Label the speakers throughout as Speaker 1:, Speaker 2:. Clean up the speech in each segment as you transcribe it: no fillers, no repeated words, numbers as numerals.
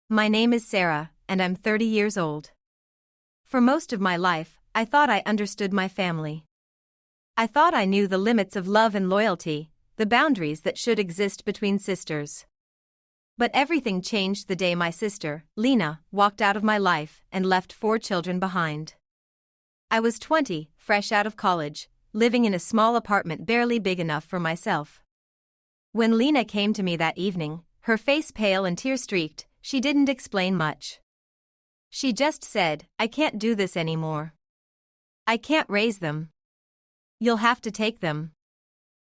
Speaker 1: My name is Sarah, and I'm 30 years old. For most of my life, I thought I understood my family. I thought I knew the limits of love and loyalty, the boundaries that should exist between sisters. But everything changed the day my sister, Lena, walked out of my life and left 4 children behind. I was 20, fresh out of college, living in a small apartment barely big enough for myself. When Lena came to me that evening, her face pale and tear-streaked, she didn't explain much. She just said, "I can't do this anymore. I can't raise them. You'll have to take them."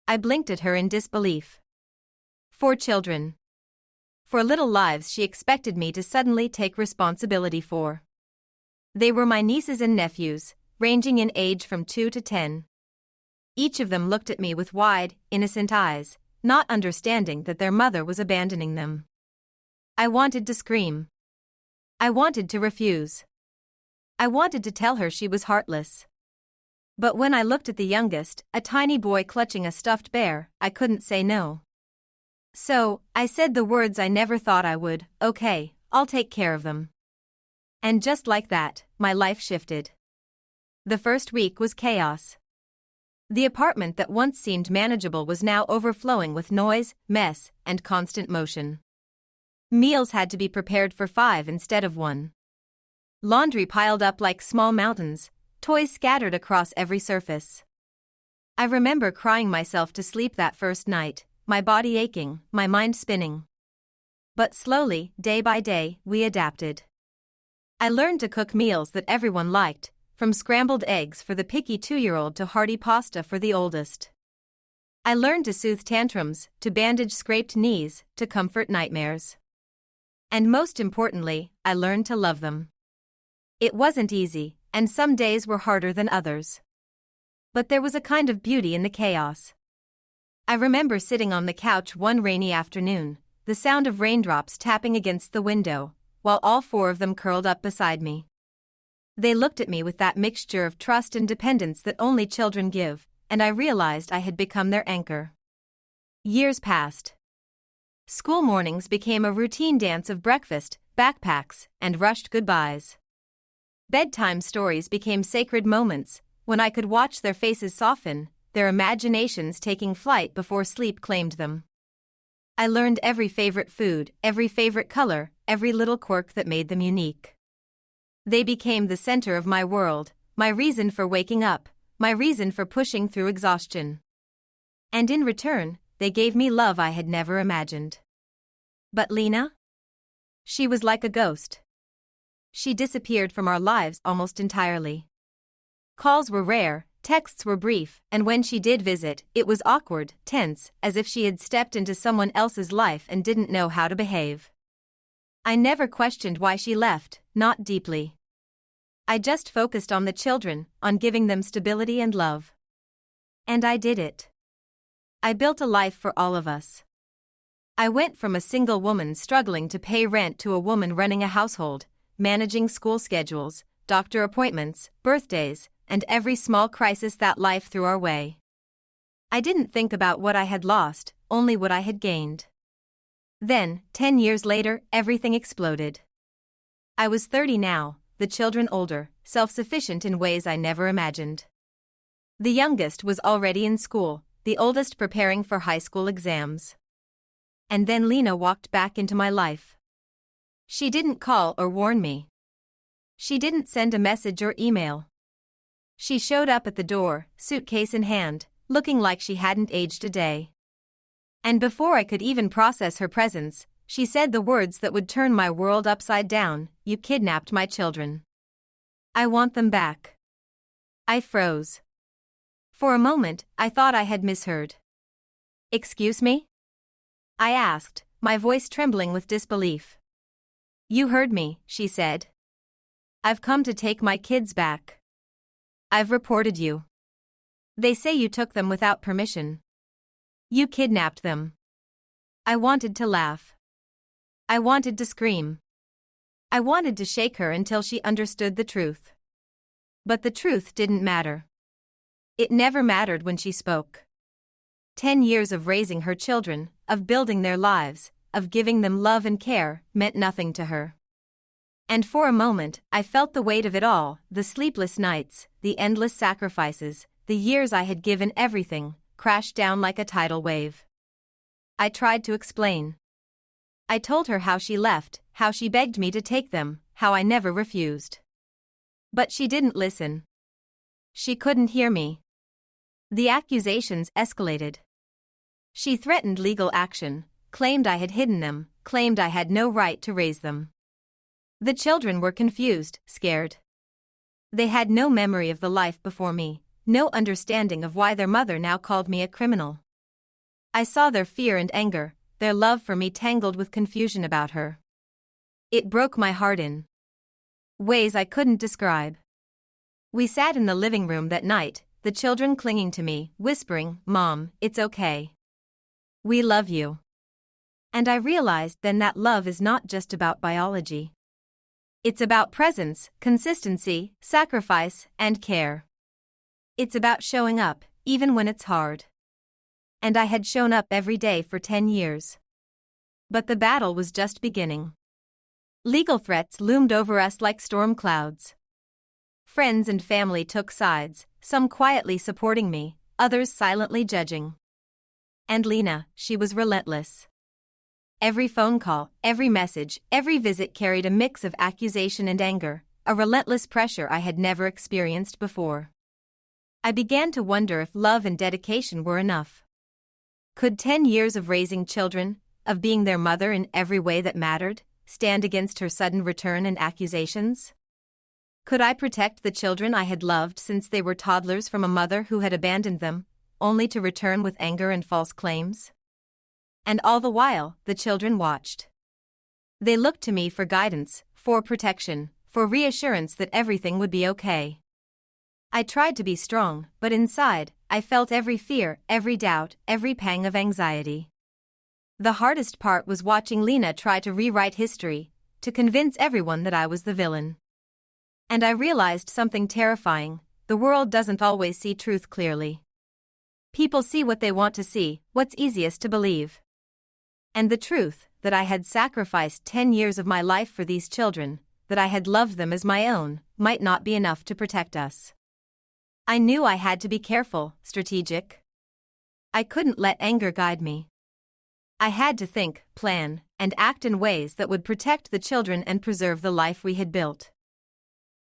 Speaker 1: I blinked at her in disbelief. 4 children. 4 little lives she expected me to suddenly take responsibility for. They were my nieces and nephews, ranging in age from 2 to 10. Each of them looked at me with wide, innocent eyes, not understanding that their mother was abandoning them. I wanted to scream. I wanted to refuse. I wanted to tell her she was heartless. But when I looked at the youngest, a tiny boy clutching a stuffed bear, I couldn't say no. So, I said the words I never thought I would, "Okay, I'll take care of them." And just like that, my life shifted. The first week was chaos. The apartment that once seemed manageable was now overflowing with noise, mess, and constant motion. Meals had to be prepared for 5 instead of 1. Laundry piled up like small mountains, toys scattered across every surface. I remember crying myself to sleep that first night, my body aching, my mind spinning. But slowly, day by day, we adapted. I learned to cook meals that everyone liked, from scrambled eggs for the picky 2-year-old to hearty pasta for the oldest. I learned to soothe tantrums, to bandage scraped knees, to comfort nightmares. And most importantly, I learned to love them. It wasn't easy, and some days were harder than others. But there was a kind of beauty in the chaos. I remember sitting on the couch one rainy afternoon, the sound of raindrops tapping against the window, while all 4 of them curled up beside me. They looked at me with that mixture of trust and dependence that only children give, and I realized I had become their anchor. Years passed. School mornings became a routine dance of breakfast, backpacks, and rushed goodbyes. Bedtime stories became sacred moments, when I could watch their faces soften, their imaginations taking flight before sleep claimed them. I learned every favorite food, every favorite color, every little quirk that made them unique. They became the center of my world, my reason for waking up, my reason for pushing through exhaustion. And in return, they gave me love I had never imagined. But Lena? She was like a ghost. She disappeared from our lives almost entirely. Calls were rare, texts were brief, and when she did visit, it was awkward, tense, as if she had stepped into someone else's life and didn't know how to behave. I never questioned why she left, not deeply. I just focused on the children, on giving them stability and love. And I did it. I built a life for all of us. I went from a single woman struggling to pay rent to a woman running a household, managing school schedules, doctor appointments, birthdays, and every small crisis that life threw our way. I didn't think about what I had lost, only what I had gained. Then, 10 years later, everything exploded. I was 30 now, the children older, self-sufficient in ways I never imagined. The youngest was already in school, the oldest preparing for high school exams. And then Lena walked back into my life. She didn't call or warn me. She didn't send a message or email. She showed up at the door, suitcase in hand, looking like she hadn't aged a day. And before I could even process her presence, she said the words that would turn my world upside down: "You kidnapped my children. I want them back." I froze. For a moment, I thought I had misheard. "Excuse me?" I asked, my voice trembling with disbelief. "You heard me," she said. "I've come to take my kids back. I've reported you. They say you took them without permission. You kidnapped them." I wanted to laugh. I wanted to scream. I wanted to shake her until she understood the truth. But the truth didn't matter. It never mattered when she spoke. 10 years of raising her children, of building their lives, of giving them love and care, meant nothing to her. And for a moment, I felt the weight of it all, the sleepless nights, the endless sacrifices, the years I had given everything, crashed down like a tidal wave. I tried to explain. I told her how she left, how she begged me to take them, how I never refused. But she didn't listen. She couldn't hear me. The accusations escalated. She threatened legal action, claimed I had hidden them, claimed I had no right to raise them. The children were confused, scared. They had no memory of the life before me, no understanding of why their mother now called me a criminal. I saw their fear and anger, their love for me tangled with confusion about her. It broke my heart in ways I couldn't describe. We sat in the living room that night, the children clinging to me, whispering, "Mom, it's okay. We love you." And I realized then that love is not just about biology. It's about presence, consistency, sacrifice, and care. It's about showing up, even when it's hard. And I had shown up every day for 10 years. But the battle was just beginning. Legal threats loomed over us like storm clouds. Friends and family took sides, some quietly supporting me, others silently judging. And Lena, she was relentless. Every phone call, every message, every visit carried a mix of accusation and anger, a relentless pressure I had never experienced before. I began to wonder if love and dedication were enough. Could 10 years of raising children, of being their mother in every way that mattered, stand against her sudden return and accusations? Could I protect the children I had loved since they were toddlers from a mother who had abandoned them, only to return with anger and false claims? And all the while, the children watched. They looked to me for guidance, for protection, for reassurance that everything would be okay. I tried to be strong, but inside, I felt every fear, every doubt, every pang of anxiety. The hardest part was watching Lena try to rewrite history, to convince everyone that I was the villain. And I realized something terrifying: the world doesn't always see truth clearly. People see what they want to see, what's easiest to believe. And the truth, that I had sacrificed 10 years of my life for these children, that I had loved them as my own, might not be enough to protect us. I knew I had to be careful, strategic. I couldn't let anger guide me. I had to think, plan, and act in ways that would protect the children and preserve the life we had built.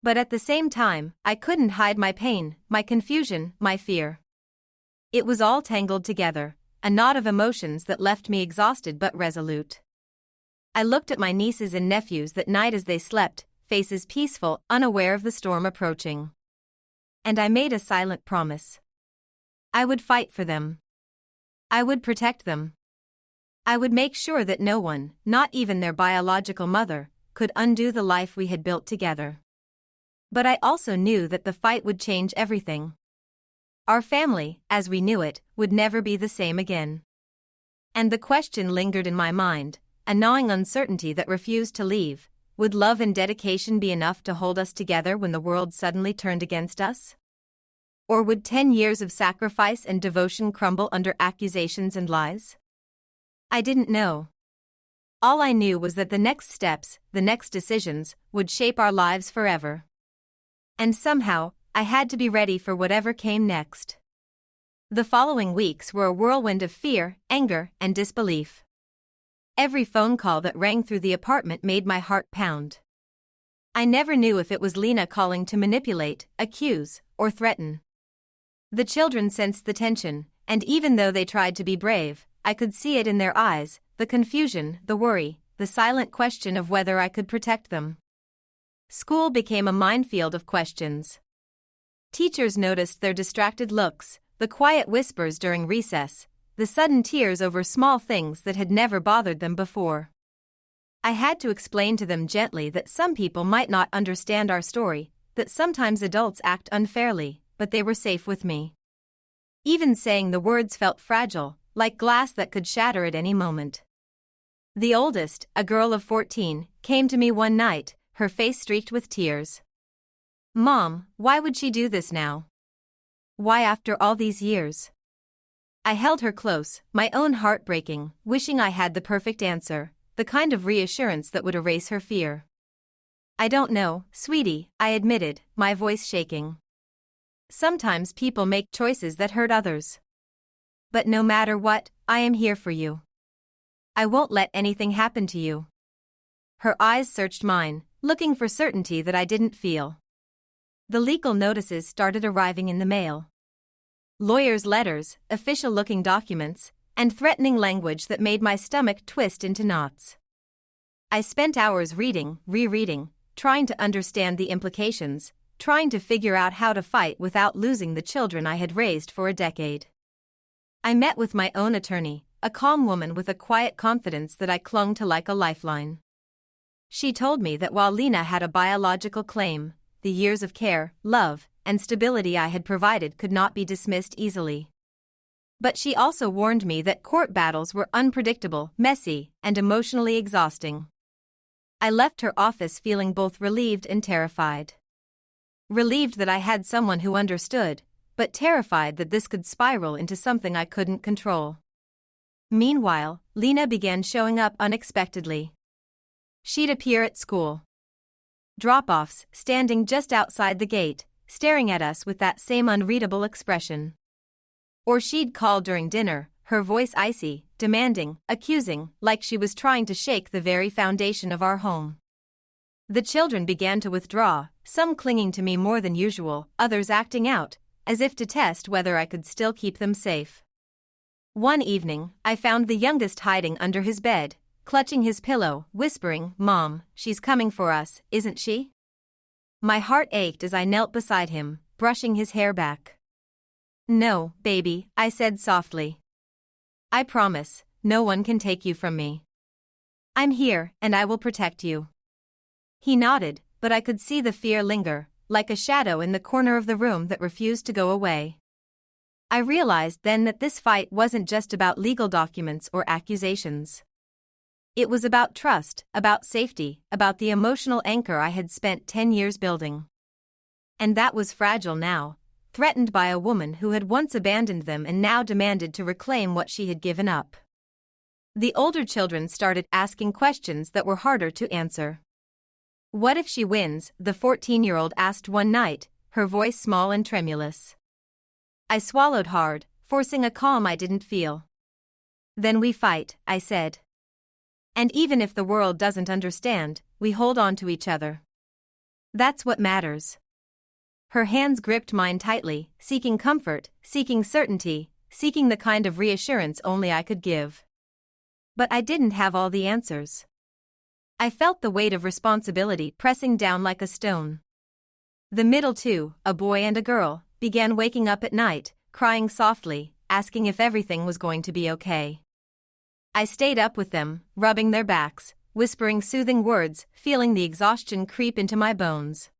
Speaker 1: But at the same time, I couldn't hide my pain, my confusion, my fear. It was all tangled together, a knot of emotions that left me exhausted but resolute. I looked at my nieces and nephews that night as they slept, faces peaceful, unaware of the storm approaching. And I made a silent promise. I would fight for them. I would protect them. I would make sure that no one, not even their biological mother, could undo the life we had built together. But I also knew that the fight would change everything. Our family, as we knew it, would never be the same again. And the question lingered in my mind, a gnawing uncertainty that refused to leave: would love and dedication be enough to hold us together when the world suddenly turned against us? Or would 10 years of sacrifice and devotion crumble under accusations and lies? I didn't know. All I knew was that the next steps, the next decisions, would shape our lives forever. And somehow, I had to be ready for whatever came next. The following weeks were a whirlwind of fear, anger, and disbelief. Every phone call that rang through the apartment made my heart pound. I never knew if it was Lena calling to manipulate, accuse, or threaten. The children sensed the tension, and even though they tried to be brave, I could see it in their eyes: the confusion, the worry, the silent question of whether I could protect them. School became a minefield of questions. Teachers noticed their distracted looks, the quiet whispers during recess, the sudden tears over small things that had never bothered them before. I had to explain to them gently that some people might not understand our story, that sometimes adults act unfairly, but they were safe with me. Even saying the words felt fragile, like glass that could shatter at any moment. The oldest, a girl of 14, came to me one night, her face streaked with tears. "Mom, why would she do this now? Why after all these years?" I held her close, my own heart breaking, wishing I had the perfect answer, the kind of reassurance that would erase her fear. I don't know, sweetie, I admitted, my voice shaking. Sometimes people make choices that hurt others. But no matter what, I am here for you. I won't let anything happen to you. Her eyes searched mine, looking for certainty that I didn't feel. The legal notices started arriving in the mail. Lawyers' letters, official-looking documents, and threatening language that made my stomach twist into knots. I spent hours reading, rereading, trying to understand the implications, trying to figure out how to fight without losing the children I had raised for a decade. I met with my own attorney, a calm woman with a quiet confidence that I clung to like a lifeline. She told me that while Lena had a biological claim, the years of care, love, and stability I had provided could not be dismissed easily. But she also warned me that court battles were unpredictable, messy, and emotionally exhausting. I left her office feeling both relieved and terrified. Relieved that I had someone who understood, but terrified that this could spiral into something I couldn't control. Meanwhile, Lena began showing up unexpectedly. She'd appear at school drop-offs, standing just outside the gate, staring at us with that same unreadable expression. Or she'd call during dinner, her voice icy, demanding, accusing, like she was trying to shake the very foundation of our home. The children began to withdraw, some clinging to me more than usual, others acting out, as if to test whether I could still keep them safe. One evening, I found the youngest hiding under his bed, clutching his pillow, whispering, "Mom, she's coming for us, isn't she?" My heart ached as I knelt beside him, brushing his hair back. "No, baby," I said softly. "I promise, no one can take you from me. I'm here, and I will protect you." He nodded, but I could see the fear linger, like a shadow in the corner of the room that refused to go away. I realized then that this fight wasn't just about legal documents or accusations. It was about trust, about safety, about the emotional anchor I had spent 10 years building. And that was fragile now, threatened by a woman who had once abandoned them and now demanded to reclaim what she had given up. The older children started asking questions that were harder to answer. "What if she wins?" the 14-year-old asked one night, her voice small and tremulous. I swallowed hard, forcing a calm I didn't feel. "Then we fight," I said. "And even if the world doesn't understand, we hold on to each other. That's what matters." Her hands gripped mine tightly, seeking comfort, seeking certainty, seeking the kind of reassurance only I could give. But I didn't have all the answers. I felt the weight of responsibility pressing down like a stone. The middle two, a boy and a girl, began waking up at night, crying softly, asking if everything was going to be okay. I stayed up with them, rubbing their backs, whispering soothing words, feeling the exhaustion creep into my bones.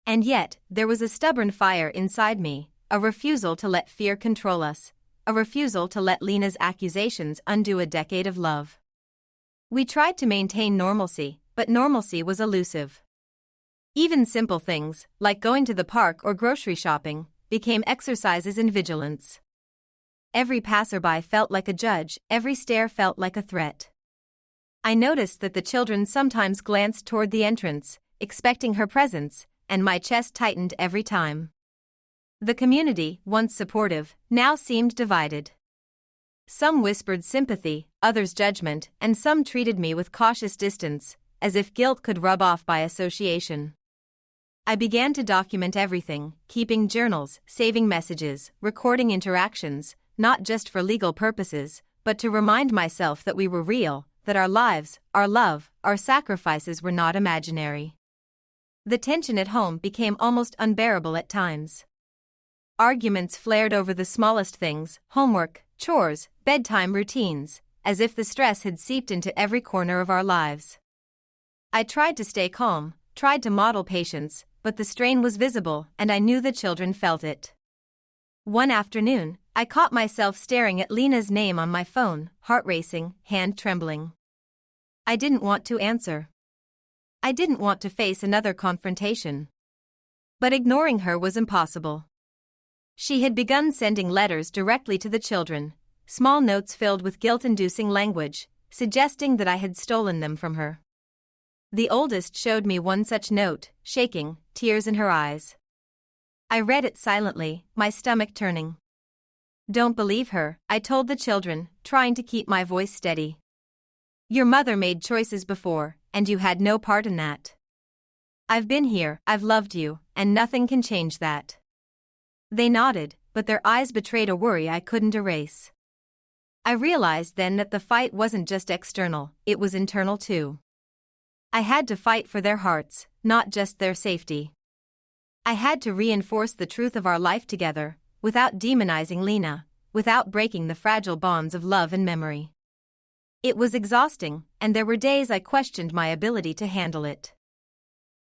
Speaker 1: And yet, there was a stubborn fire inside me, a refusal to let fear control us, a refusal to let Lena's accusations undo a decade of love. We tried to maintain normalcy, but normalcy was elusive. Even simple things, like going to the park or grocery shopping, became exercises in vigilance. Every passerby felt like a judge, every stare felt like a threat. I noticed that the children sometimes glanced toward the entrance, expecting her presence, and my chest tightened every time. The community, once supportive, now seemed divided. Some whispered sympathy, others judgment, and some treated me with cautious distance, as if guilt could rub off by association. I began to document everything, keeping journals, saving messages, recording interactions, not just for legal purposes, but to remind myself that we were real, that our lives, our love, our sacrifices were not imaginary. The tension at home became almost unbearable at times. Arguments flared over the smallest things, homework, chores, bedtime routines, as if the stress had seeped into every corner of our lives. I tried to stay calm, tried to model patience, but the strain was visible, and I knew the children felt it. One afternoon, I caught myself staring at Lena's name on my phone, heart racing, hand trembling. I didn't want to answer. I didn't want to face another confrontation. But ignoring her was impossible. She had begun sending letters directly to the children, small notes filled with guilt-inducing language, suggesting that I had stolen them from her. The oldest showed me one such note, shaking, tears in her eyes. I read it silently, my stomach turning. "Don't believe her," I told the children, trying to keep my voice steady. "Your mother made choices before, and you had no part in that. I've been here, I've loved you, and nothing can change that." They nodded, but their eyes betrayed a worry I couldn't erase. I realized then that the fight wasn't just external, it was internal too. I had to fight for their hearts, not just their safety. I had to reinforce the truth of our life together, without demonizing Lena, without breaking the fragile bonds of love and memory. It was exhausting, and there were days I questioned my ability to handle it.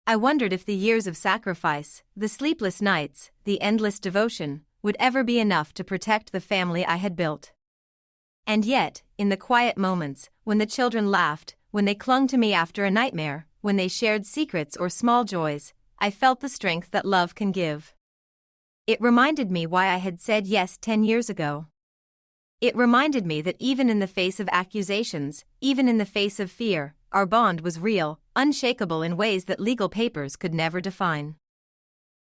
Speaker 1: I wondered if the years of sacrifice, the sleepless nights, the endless devotion, would ever be enough to protect the family I had built. And yet, in the quiet moments, when the children laughed, when they clung to me after a nightmare, when they shared secrets or small joys, I felt the strength that love can give. It reminded me why I had said yes 10 years ago. It reminded me that even in the face of accusations, even in the face of fear, our bond was real, unshakable in ways that legal papers could never define.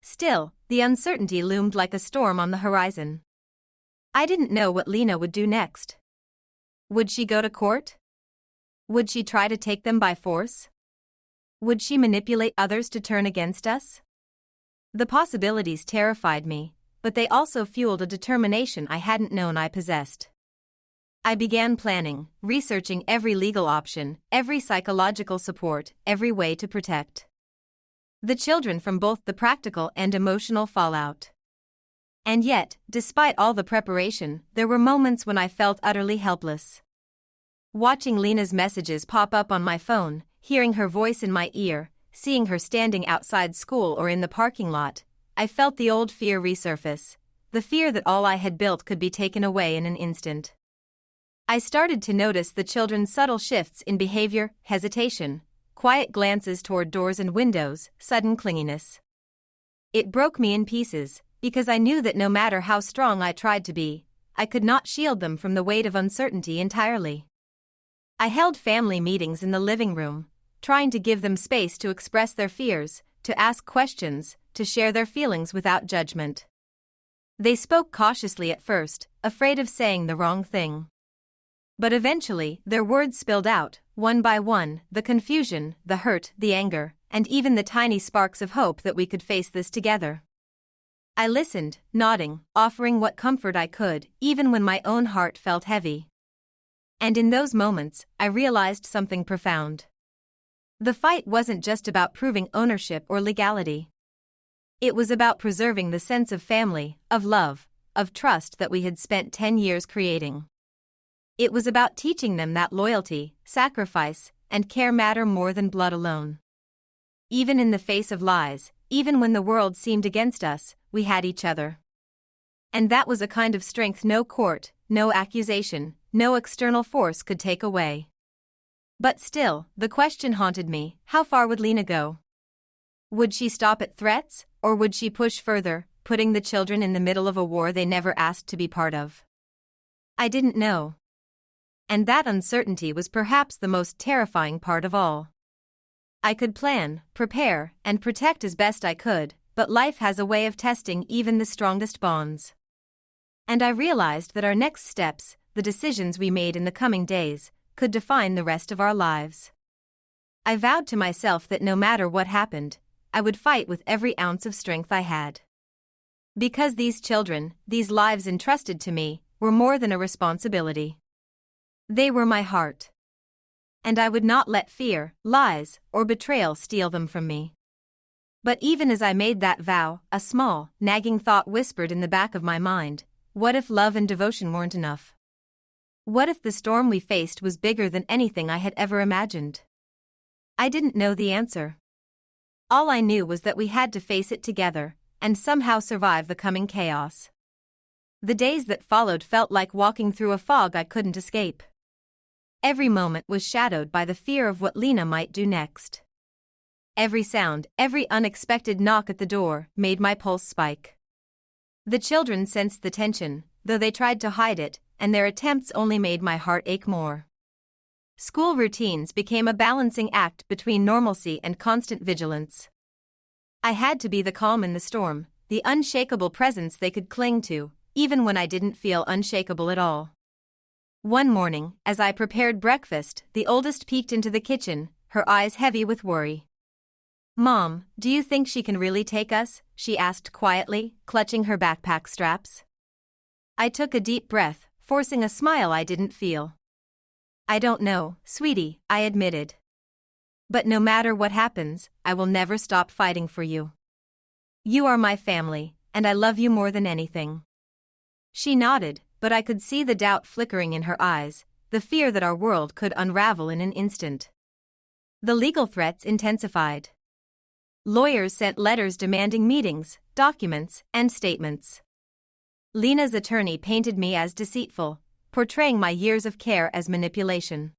Speaker 1: Still, the uncertainty loomed like a storm on the horizon. I didn't know what Lena would do next. Would she go to court? Would she try to take them by force? Would she manipulate others to turn against us? The possibilities terrified me, but they also fueled a determination I hadn't known I possessed. I began planning, researching every legal option, every psychological support, every way to protect the children from both the practical and emotional fallout. And yet, despite all the preparation, there were moments when I felt utterly helpless. Watching Lena's messages pop up on my phone, hearing her voice in my ear, seeing her standing outside school or in the parking lot, I felt the old fear resurface, the fear that all I had built could be taken away in an instant. I started to notice the children's subtle shifts in behavior, hesitation, quiet glances toward doors and windows, sudden clinginess. It broke me in pieces, because I knew that no matter how strong I tried to be, I could not shield them from the weight of uncertainty entirely. I held family meetings in the living room, trying to give them space to express their fears, to ask questions, to share their feelings without judgment. They spoke cautiously at first, afraid of saying the wrong thing. But eventually, their words spilled out, one by one, the confusion, the hurt, the anger, and even the tiny sparks of hope that we could face this together. I listened, nodding, offering what comfort I could, even when my own heart felt heavy. And in those moments, I realized something profound. The fight wasn't just about proving ownership or legality. It was about preserving the sense of family, of love, of trust that we had spent 10 years creating. It was about teaching them that loyalty, sacrifice, and care matter more than blood alone. Even in the face of lies, even when the world seemed against us, we had each other. And that was a kind of strength no court, no accusation, no external force could take away. But still, the question haunted me, how far would Lena go? Would she stop at threats, or would she push further, putting the children in the middle of a war they never asked to be part of? I didn't know. And that uncertainty was perhaps the most terrifying part of all. I could plan, prepare, and protect as best I could, but life has a way of testing even the strongest bonds. And I realized that our next steps, the decisions we made in the coming days, could define the rest of our lives. I vowed to myself that no matter what happened, I would fight with every ounce of strength I had. Because these children, these lives entrusted to me, were more than a responsibility. They were my heart. And I would not let fear, lies, or betrayal steal them from me. But even as I made that vow, a small, nagging thought whispered in the back of my mind, what if love and devotion weren't enough? What if the storm we faced was bigger than anything I had ever imagined? I didn't know the answer. All I knew was that we had to face it together, and somehow survive the coming chaos. The days that followed felt like walking through a fog I couldn't escape. Every moment was shadowed by the fear of what Lena might do next. Every sound, every unexpected knock at the door, made my pulse spike. The children sensed the tension, though they tried to hide it, and their attempts only made my heart ache more. School routines became a balancing act between normalcy and constant vigilance. I had to be the calm in the storm, the unshakable presence they could cling to, even when I didn't feel unshakable at all. One morning, as I prepared breakfast, the oldest peeked into the kitchen, her eyes heavy with worry. "Mom, do you think she can really take us?" she asked quietly, clutching her backpack straps. I took a deep breath, forcing a smile I didn't feel. "I don't know, sweetie," I admitted. "But no matter what happens, I will never stop fighting for you. You are my family, and I love you more than anything." She nodded, but I could see the doubt flickering in her eyes, the fear that our world could unravel in an instant. The legal threats intensified. Lawyers sent letters demanding meetings, documents, and statements. Lena's attorney painted me as deceitful, portraying my years of care as manipulation.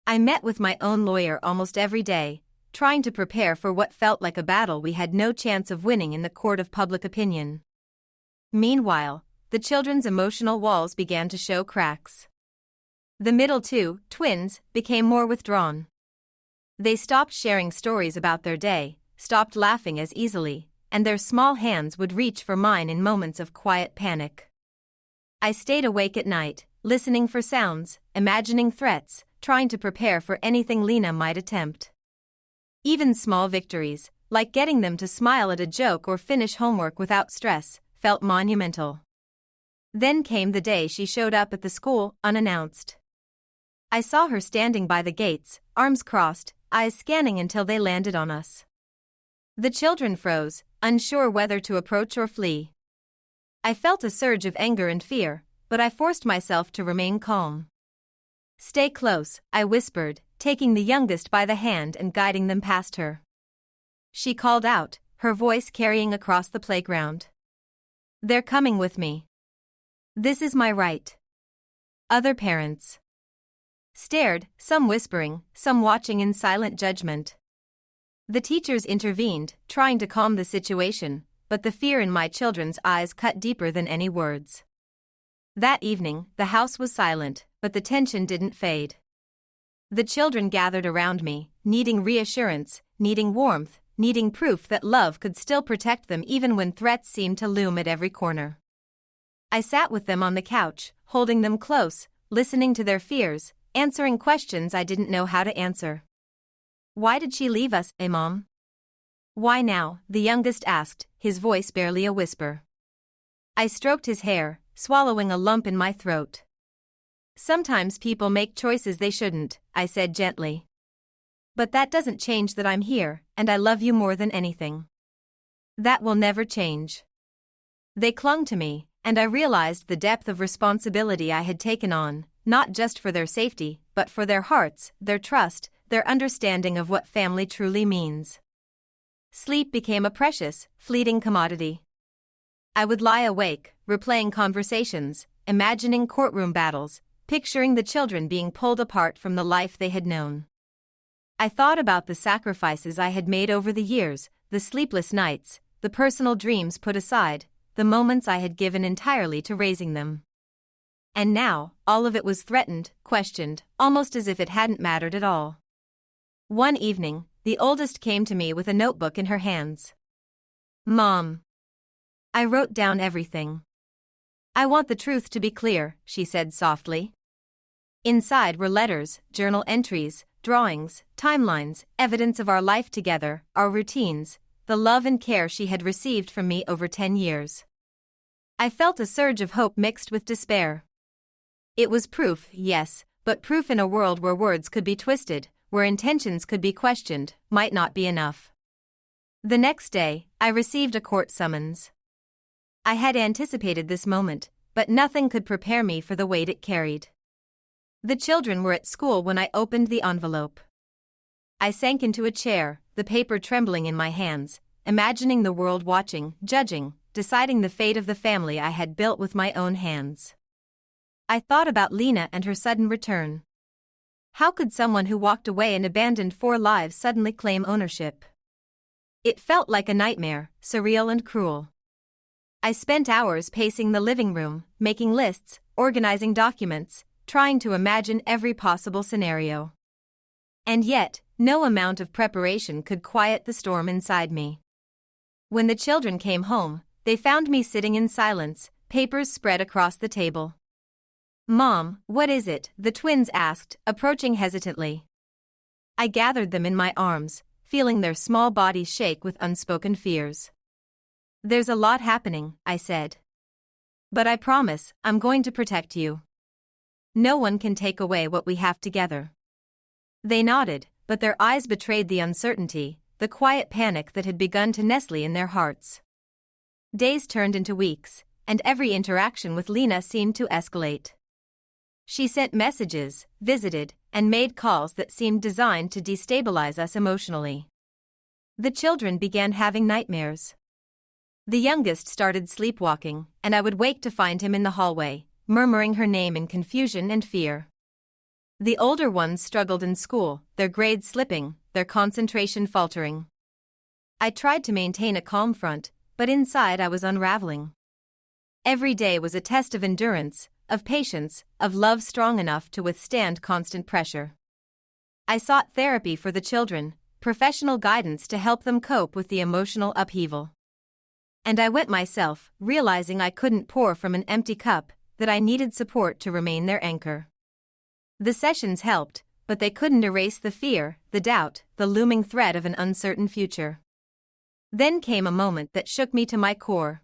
Speaker 1: I met with my own lawyer almost every day, trying to prepare for what felt like a battle we had no chance of winning in the court of public opinion. Meanwhile, the children's emotional walls began to show cracks. The middle two, twins, became more withdrawn. They stopped sharing stories about their day, stopped laughing as easily, and their small hands would reach for mine in moments of quiet panic. I stayed awake at night, listening for sounds, imagining threats, trying to prepare for anything Lena might attempt. Even small victories, like getting them to smile at a joke or finish homework without stress, felt monumental. Then came the day she showed up at the school, unannounced. I saw her standing by the gates, arms crossed, eyes scanning until they landed on us. The children froze, unsure whether to approach or flee. I felt a surge of anger and fear, but I forced myself to remain calm. "Stay close," I whispered, taking the youngest by the hand and guiding them past her. She called out, her voice carrying across the playground. "They're coming with me. This is my right." Other parents stared, some whispering, some watching in silent judgment. The teachers intervened, trying to calm the situation, but the fear in my children's eyes cut deeper than any words. That evening, the house was silent, but the tension didn't fade. The children gathered around me, needing reassurance, needing warmth, needing proof that love could still protect them even when threats seemed to loom at every corner. I sat with them on the couch, holding them close, listening to their fears, answering questions I didn't know how to answer. "Why did she leave us, Mom?" "Why now?" the youngest asked, his voice barely a whisper. I stroked his hair, swallowing a lump in my throat. "Sometimes people make choices they shouldn't," I said gently. "But that doesn't change that I'm here, and I love you more than anything." "That will never change." They clung to me, and I realized the depth of responsibility I had taken on, not just for their safety, but for their hearts, their trust, their understanding of what family truly means. Sleep became a precious, fleeting commodity. I would lie awake, replaying conversations, imagining courtroom battles, picturing the children being pulled apart from the life they had known. I thought about the sacrifices I had made over the years, the sleepless nights, the personal dreams put aside, the moments I had given entirely to raising them. And now, all of it was threatened, questioned, almost as if it hadn't mattered at all. One evening, the oldest came to me with a notebook in her hands. "Mom." I wrote down everything. "I want the truth to be clear," she said softly. Inside were letters, journal entries, drawings, timelines, evidence of our life together, our routines, the love and care she had received from me over 10 years. I felt a surge of hope mixed with despair. It was proof, yes, but proof in a world where words could be twisted, where intentions could be questioned, might not be enough. The next day, I received a court summons. I had anticipated this moment, but nothing could prepare me for the weight it carried. The children were at school when I opened the envelope. I sank into a chair, the paper trembling in my hands, imagining the world watching, judging, deciding the fate of the family I had built with my own hands. I thought about Lena and her sudden return. How could someone who walked away and abandoned 4 lives suddenly claim ownership? It felt like a nightmare, surreal and cruel. I spent hours pacing the living room, making lists, organizing documents, trying to imagine every possible scenario. And yet, no amount of preparation could quiet the storm inside me. When the children came home, they found me sitting in silence, papers spread across the table. "Mom, what is it?" the twins asked, approaching hesitantly. I gathered them in my arms, feeling their small bodies shake with unspoken fears. "There's a lot happening," I said. "But I promise, I'm going to protect you. No one can take away what we have together." They nodded, but their eyes betrayed the uncertainty, the quiet panic that had begun to nestle in their hearts. Days turned into weeks, and every interaction with Lena seemed to escalate. She sent messages, visited, and made calls that seemed designed to destabilize us emotionally. The children began having nightmares. The youngest started sleepwalking, and I would wake to find him in the hallway, murmuring her name in confusion and fear. The older ones struggled in school, their grades slipping, their concentration faltering. I tried to maintain a calm front, but inside I was unraveling. Every day was a test of endurance, of patience, of love strong enough to withstand constant pressure. I sought therapy for the children, professional guidance to help them cope with the emotional upheaval. And I went myself, realizing I couldn't pour from an empty cup, that I needed support to remain their anchor. The sessions helped, but they couldn't erase the fear, the doubt, the looming threat of an uncertain future. Then came a moment that shook me to my core.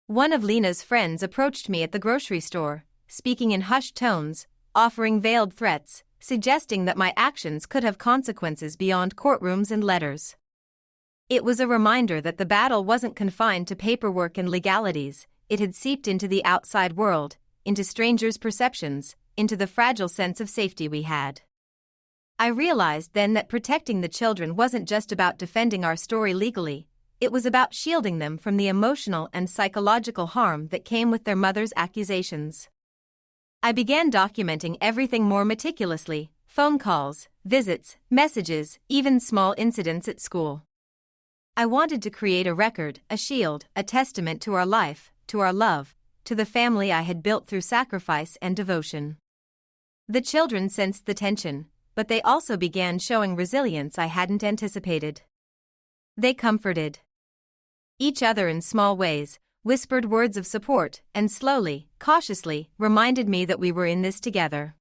Speaker 1: One of Lena's friends approached me at the grocery store, speaking in hushed tones, offering veiled threats, suggesting that my actions could have consequences beyond courtrooms and letters. It was a reminder that the battle wasn't confined to paperwork and legalities, it had seeped into the outside world, into strangers' perceptions, into the fragile sense of safety we had. I realized then that protecting the children wasn't just about defending our story legally, it was about shielding them from the emotional and psychological harm that came with their mother's accusations. I began documenting everything more meticulously: phone calls, visits, messages, even small incidents at school. I wanted to create a record, a shield, a testament to our life, to our love, to the family I had built through sacrifice and devotion. The children sensed the tension, but they also began showing resilience I hadn't anticipated. They comforted each other in small ways, whispered words of support, and slowly, cautiously, reminded me that we were in this together.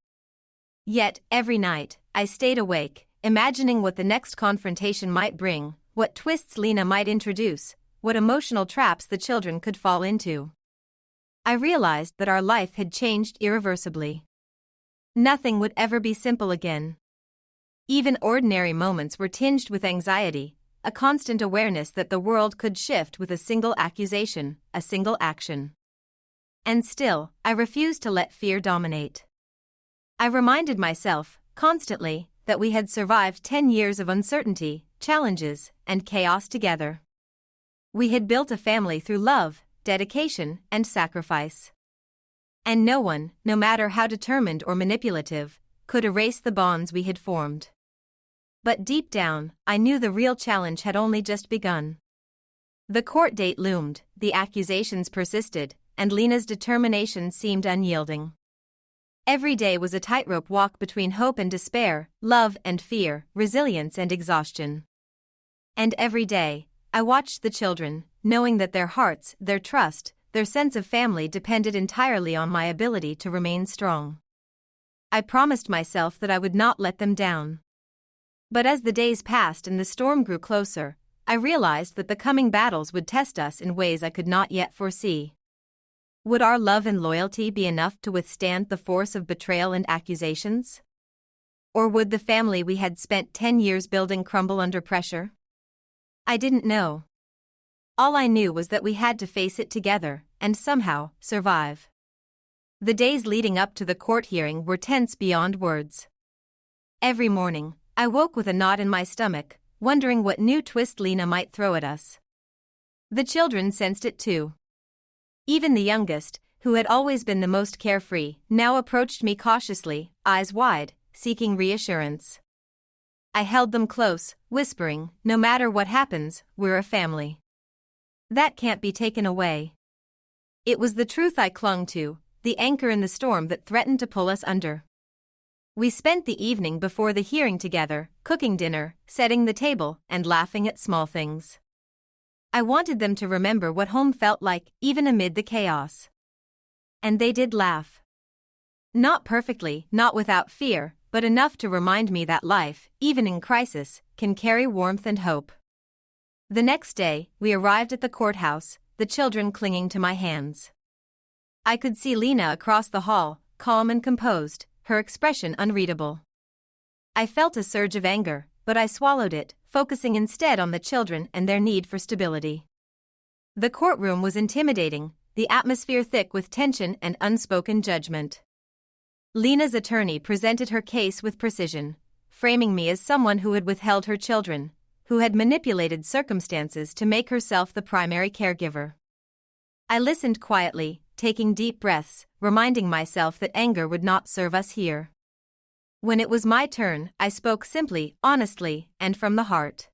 Speaker 1: Yet, every night, I stayed awake, imagining what the next confrontation might bring, what twists Lena might introduce, what emotional traps the children could fall into. I realized that our life had changed irreversibly. Nothing would ever be simple again. Even ordinary moments were tinged with anxiety, a constant awareness that the world could shift with a single accusation, a single action. And still, I refused to let fear dominate. I reminded myself, constantly, that we had survived 10 years of uncertainty, challenges, and chaos together. We had built a family through love, dedication, and sacrifice. And no one, no matter how determined or manipulative, could erase the bonds we had formed. But deep down, I knew the real challenge had only just begun. The court date loomed, the accusations persisted, and Lena's determination seemed unyielding. Every day was a tightrope walk between hope and despair, love and fear, resilience and exhaustion. And every day, I watched the children, knowing that their hearts, their trust, their sense of family depended entirely on my ability to remain strong. I promised myself that I would not let them down. But as the days passed and the storm grew closer, I realized that the coming battles would test us in ways I could not yet foresee. Would our love and loyalty be enough to withstand the force of betrayal and accusations? Or would the family we had spent 10 years building crumble under pressure? I didn't know. All I knew was that we had to face it together, and somehow, survive. The days leading up to the court hearing were tense beyond words. Every morning, I woke with a knot in my stomach, wondering what new twist Lena might throw at us. The children sensed it too. Even the youngest, who had always been the most carefree, now approached me cautiously, eyes wide, seeking reassurance. I held them close, whispering, "No matter what happens, we're a family. That can't be taken away." It was the truth I clung to, the anchor in the storm that threatened to pull us under. We spent the evening before the hearing together, cooking dinner, setting the table, and laughing at small things. I wanted them to remember what home felt like, even amid the chaos. And they did laugh. Not perfectly, not without fear, but enough to remind me that life, even in crisis, can carry warmth and hope. The next day, we arrived at the courthouse, the children clinging to my hands. I could see Lena across the hall, calm and composed, her expression unreadable. I felt a surge of anger, but I swallowed it, focusing instead on the children and their need for stability. The courtroom was intimidating, the atmosphere thick with tension and unspoken judgment. Lena's attorney presented her case with precision, framing me as someone who had withheld her children, who had manipulated circumstances to make herself the primary caregiver. I listened quietly, taking deep breaths, reminding myself that anger would not serve us here. When it was my turn, I spoke simply, honestly, and from the heart.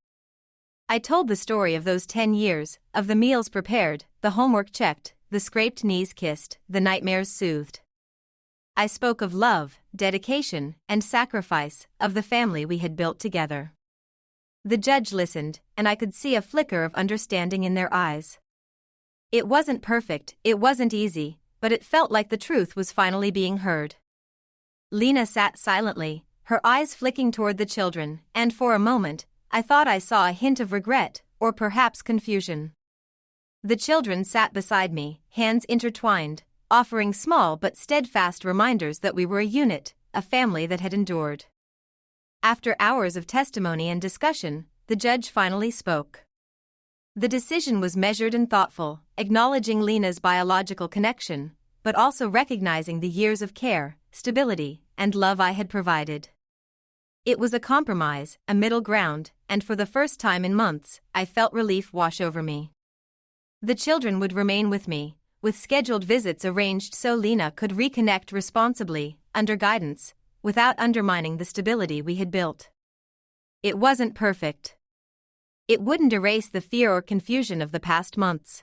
Speaker 1: I told the story of those 10 years, of the meals prepared, the homework checked, the scraped knees kissed, the nightmares soothed. I spoke of love, dedication, and sacrifice, of the family we had built together. The judge listened, and I could see a flicker of understanding in their eyes. It wasn't perfect, it wasn't easy, but it felt like the truth was finally being heard. Lena sat silently, her eyes flicking toward the children, and for a moment, I thought I saw a hint of regret, or perhaps confusion. The children sat beside me, hands intertwined, offering small but steadfast reminders that we were a unit, a family that had endured. After hours of testimony and discussion, the judge finally spoke. The decision was measured and thoughtful, acknowledging Lena's biological connection, but also recognizing the years of care, stability, and love I had provided. It was a compromise, a middle ground, and for the first time in months, I felt relief wash over me. The children would remain with me, with scheduled visits arranged so Lena could reconnect responsibly, under guidance, without undermining the stability we had built. It wasn't perfect. It wouldn't erase the fear or confusion of the past months.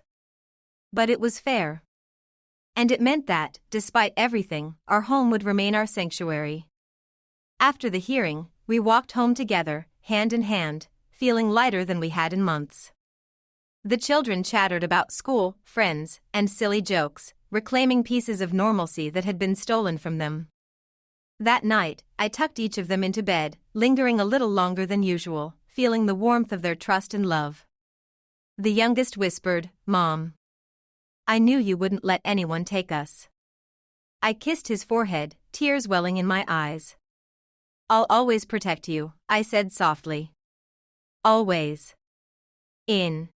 Speaker 1: But it was fair. And it meant that, despite everything, our home would remain our sanctuary. After the hearing, we walked home together, hand in hand, feeling lighter than we had in months. The children chattered about school, friends, and silly jokes, reclaiming pieces of normalcy that had been stolen from them. That night, I tucked each of them into bed, lingering a little longer than usual, feeling the warmth of their trust and love. The youngest whispered, "Mom, I knew you wouldn't let anyone take us." I kissed his forehead, tears welling in my eyes. "I'll always protect you," I said softly. "Always." In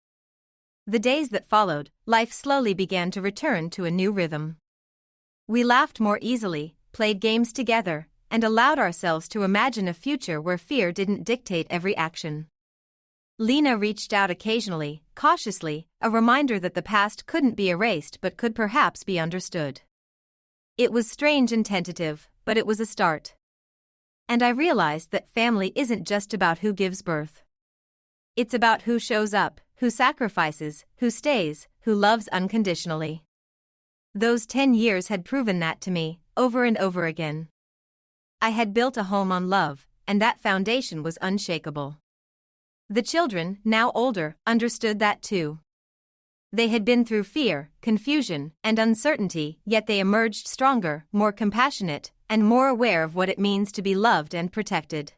Speaker 1: the days that followed, life slowly began to return to a new rhythm. We laughed more easily, played games together, and allowed ourselves to imagine a future where fear didn't dictate every action. Lena reached out occasionally, cautiously, a reminder that the past couldn't be erased but could perhaps be understood. It was strange and tentative, but it was a start. And I realized that family isn't just about who gives birth. It's about who shows up, who sacrifices, who stays, who loves unconditionally. Those 10 years had proven that to me, over and over again. I had built a home on love, and that foundation was unshakable. The children, now older, understood that too. They had been through fear, confusion, and uncertainty, yet they emerged stronger, more compassionate, and more aware of what it means to be loved and protected.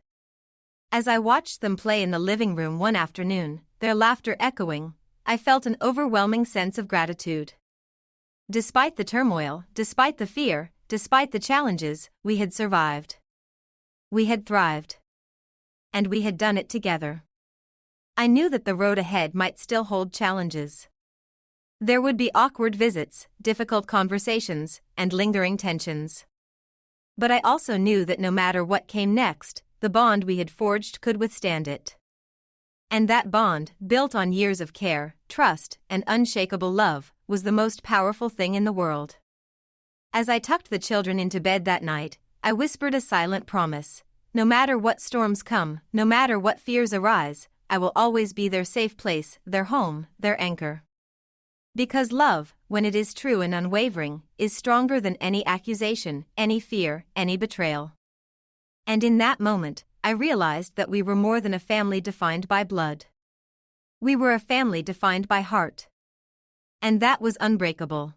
Speaker 1: As I watched them play in the living room one afternoon, their laughter echoing, I felt an overwhelming sense of gratitude. Despite the turmoil, despite the fear, despite the challenges, we had survived. We had thrived. And we had done it together. I knew that the road ahead might still hold challenges. There would be awkward visits, difficult conversations, and lingering tensions. But I also knew that no matter what came next, the bond we had forged could withstand it. And that bond, built on years of care, trust, and unshakable love, was the most powerful thing in the world. As I tucked the children into bed that night, I whispered a silent promise. No matter what storms come, no matter what fears arise, I will always be their safe place, their home, their anchor. Because love, when it is true and unwavering, is stronger than any accusation, any fear, any betrayal. And in that moment, I realized that we were more than a family defined by blood. We were a family defined by heart. And that was unbreakable.